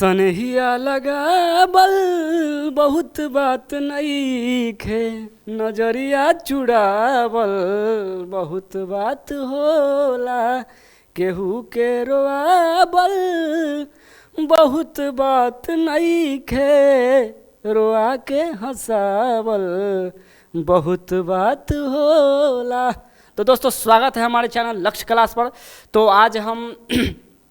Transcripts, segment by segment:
सनहिया लगावल बहुत बात नइखे, नजरिया चुड़ावल बहुत बात होला। केहू के रोआवल बहुत बात नइखे, रोआ के हंसावल बहुत बात होला। तो दोस्तों स्वागत है हमारे चैनल लक्ष्य क्लास पर। तो आज हम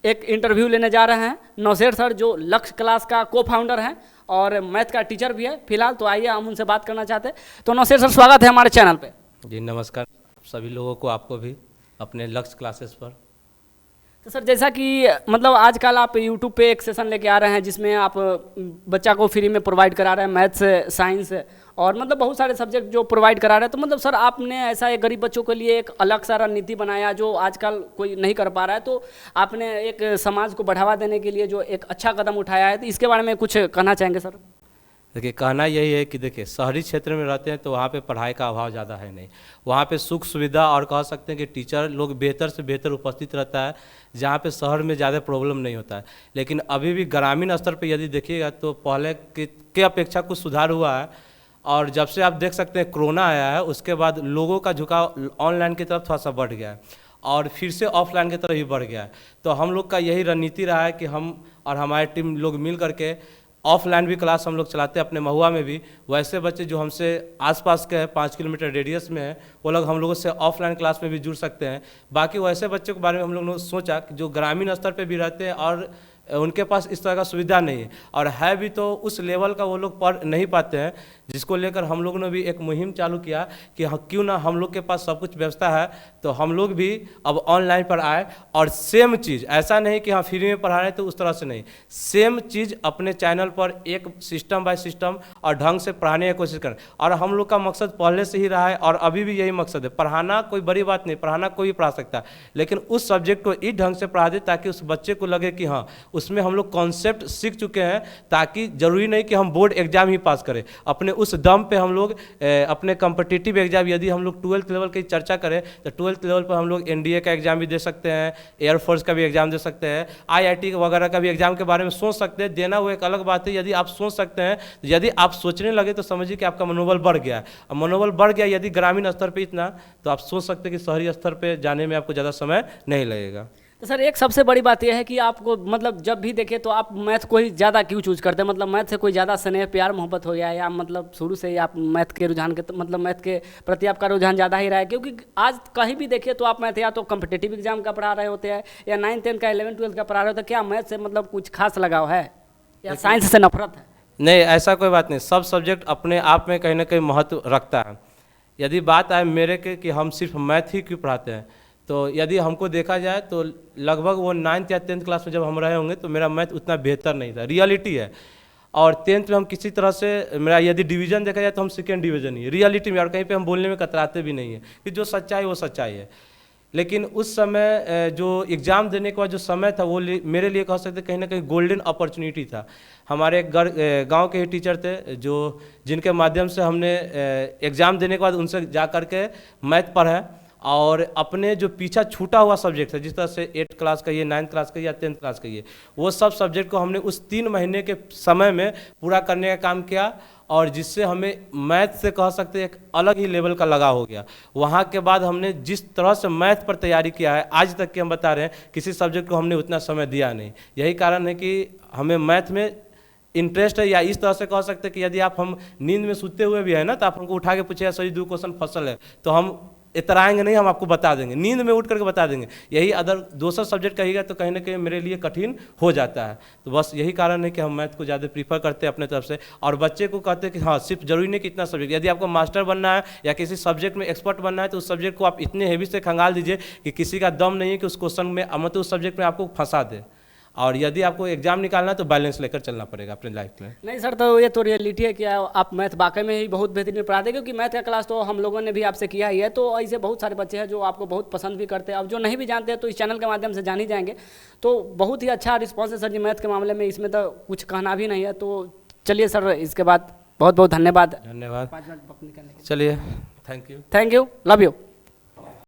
एक इंटरव्यू लेने जा रहे हैं नौशेर सर, जो लक्ष्य क्लास का को फाउंडर हैं और मैथ का टीचर भी है फिलहाल। तो आइए हम उनसे बात करना चाहते हैं। तो नौशेर सर स्वागत है हमारे चैनल पे। जी नमस्कार सभी लोगों को, आपको भी अपने लक्ष्य क्लासेस पर। तो सर जैसा कि मतलब आजकल आप यूट्यूब पे एक सेशन लेके आ रहे हैं जिसमें आप बच्चा को फ्री में प्रोवाइड करा रहे हैं मैथ्स, साइंस और मतलब बहुत सारे सब्जेक्ट जो प्रोवाइड करा रहे हैं। तो मतलब सर आपने ऐसा एक गरीब बच्चों के लिए एक अलग सा रणनीति बनाया जो आजकल कोई नहीं कर पा रहा है। तो आपने एक समाज को बढ़ावा देने के लिए जो एक अच्छा कदम उठाया है, तो इसके बारे में कुछ कहना चाहेंगे सर? देखिए कहना यही है कि देखिए शहरी क्षेत्र में रहते हैं तो वहाँ पे पढ़ाई का अभाव ज़्यादा है नहीं, वहाँ पे सुख सुविधा और कह सकते हैं कि टीचर लोग बेहतर से बेहतर उपस्थित रहता है, जहाँ पे शहर में ज़्यादा प्रॉब्लम नहीं होता है। लेकिन अभी भी ग्रामीण स्तर पे यदि देखिएगा तो पहले के अपेक्षा कुछ सुधार हुआ है। और जब से आप देख सकते हैं कोरोना आया है उसके बाद लोगों का झुकाव ऑनलाइन की तरफ थोड़ा सा बढ़ गया है और फिर से ऑफलाइन की तरफ भी बढ़ गया है। तो हम लोग का यही रणनीति रहा है कि हम और हमारी टीम लोग मिल करके ऑफलाइन भी क्लास हम लोग चलाते हैं अपने महुआ में भी। वैसे बच्चे जो हमसे आसपास के हैं 5 किलोमीटर रेडियस में है वो लोग हम लोगों से ऑफलाइन क्लास में भी जुड़ सकते हैं। बाकी वैसे बच्चों के बारे में हम लोग ने सोचा कि जो ग्रामीण स्तर पे भी रहते हैं और उनके पास इस तरह का सुविधा नहीं है और है भी तो उस लेवल का वो लोग पढ़ नहीं पाते हैं, जिसको लेकर हम लोगों ने भी एक मुहिम चालू किया कि क्यों ना हम लोग के पास सब कुछ व्यवस्था है तो हम लोग भी अब ऑनलाइन पर आए। और सेम चीज़ ऐसा नहीं कि हाँ फ्री में पढ़ा रहे हैं तो उस तरह से नहीं, सेम चीज़ अपने चैनल पर एक सिस्टम बाय सिस्टम और ढंग से पढ़ाने की कोशिश करें। और हम लोग का मकसद पहले से ही रहा है और अभी भी यही मकसद है। पढ़ाना कोई बड़ी बात नहीं, पढ़ाना कोई भी पढ़ा सकता है, लेकिन उस सब्जेक्ट को इस ढंग से पढ़ा दे ताकि उस बच्चे को लगे कि हाँ उसमें हम लोग कॉन्सेप्ट सीख चुके हैं, ताकि जरूरी नहीं कि हम बोर्ड एग्जाम ही पास करें। अपने उस दम पे हम लोग अपने कॉम्पिटिटिव एग्जाम, यदि हम लोग 12th लेवल की चर्चा करें तो 12th लेवल पर हम लोग एनडीए का एग्जाम भी दे सकते हैं, एयरफोर्स का भी एग्जाम दे सकते हैं, आईआईटी वगैरह का भी एग्जाम के बारे में सोच सकते हैं। देना वो एक अलग बात है, यदि आप सोच सकते हैं, यदि आप सोचने लगे तो समझिए कि आपका मनोबल बढ़ गया है। और मनोबल बढ़ गया यदि ग्रामीण स्तर पर इतना, तो आप सोच सकते हैं कि शहरी स्तर पर जाने में आपको ज़्यादा समय नहीं लगेगा। तो सर एक सबसे बड़ी बात यह है कि आपको मतलब जब भी देखें तो आप मैथ को ही ज़्यादा क्यों चूज करते हैं? मतलब मैथ से कोई ज़्यादा स्नेह प्यार मोहब्बत हो गया है या मतलब शुरू से ही आप मैथ के रुझान के मतलब मैथ के प्रति आपका रुझान ज़्यादा ही रहा है? क्योंकि आज कहीं भी देखिए तो आप मैथ या तो कॉम्पिटिटिव एग्जाम का पढ़ा रहे होते हैं या 9th 10th का 11th 12th का पढ़ा रहे होते हैं। क्या मैथ से मतलब कुछ खास लगाव है या साइंस से नफरत है? नहीं, ऐसा कोई बात नहीं। सब सब्जेक्ट अपने आप में कहीं ना कहीं महत्व रखता है। यदि बात आए मेरे के कि हम सिर्फ मैथ ही क्यों पढ़ाते हैं, तो यदि हमको देखा जाए तो लगभग वो 9th या 10th क्लास में जब हम रहे होंगे तो मेरा मैथ उतना बेहतर नहीं था, रियलिटी है। और 10th में हम किसी तरह से, मेरा यदि डिवीज़न देखा जाए तो हम 2nd डिवीज़न ही रियलिटी में, और कहीं पे हम बोलने में कतराते भी नहीं है कि जो सच्चाई वो सच्चाई है। लेकिन उस समय जो एग्ज़ाम देने के बाद जो समय था वो मेरे लिए कह सकते कहीं ना कहीं गोल्डन अपॉर्चुनिटी था। हमारे गांव के ही टीचर थे जो जिनके माध्यम से हमने एग्ज़ाम देने के बाद उनसे जा कर के मैथ पढ़ा और अपने जो पीछा छूटा हुआ सब्जेक्ट है, जिस तरह से 8th क्लास का ये, 9th क्लास का या 10th क्लास का ये, वो सब सब्जेक्ट को हमने उस 3 महीने के समय में पूरा करने का काम किया और जिससे हमें मैथ से कह सकते एक अलग ही लेवल का लगाव हो गया। वहाँ के बाद हमने जिस तरह से मैथ पर तैयारी किया है आज तक की हम बता रहे हैं, किसी सब्जेक्ट को हमने उतना समय दिया नहीं। यही कारण है कि हमें मैथ में इंटरेस्ट है। या इस तरह से कह सकते हैं कि यदि आप हम नींद में सोते हुए भी है ना तो आप हमको उठा के पूछे सही 2 क्वेश्चन फसल है तो हम इतराएंगे नहीं, हम आपको बता देंगे, नींद में उठ करके बता देंगे। यही अदर दूसरा सब्जेक्ट कहिएगा तो कहीं ना कहीं मेरे लिए कठिन हो जाता है। तो बस यही कारण है कि हम मैथ को ज़्यादा प्रीफर करते हैं अपने तरफ से। और बच्चे को कहते हैं कि हाँ सिर्फ जरूरी नहीं कि इतना सब्जेक्ट, यदि आपको मास्टर बनना है या किसी सब्जेक्ट में एक्सपर्ट बनना है तो उस सब्जेक्ट को आप इतने हेवी से खंगाल दीजिए कि किसी का दम नहीं है कि उस क्वेश्चन में मतलब उस सब्जेक्ट में आपको फंसा दे। और यदि आपको एग्जाम निकालना है तो बैलेंस लेकर चलना पड़ेगा अपने लाइफ में। नहीं सर, तो ये तो रियलिटी है कि आप मैथ वाकई में ही बहुत बेहतरीन पढ़ाते हैं, क्योंकि मैथ का क्लास तो हम लोगों ने भी आपसे किया ही है। तो ऐसे बहुत सारे बच्चे हैं जो आपको बहुत पसंद भी करते हैं, अब जो नहीं भी जानते हैं तो इस चैनल के माध्यम से जान ही जाएंगे। तो बहुत ही अच्छा रिस्पॉन्स है सर जी मैथ के मामले में, इसमें तो कुछ कहना भी नहीं है। तो चलिए सर, इसके बाद बहुत बहुत धन्यवाद। 5 मिनट निकलने के लिए चलिए, थैंक यू। Love you.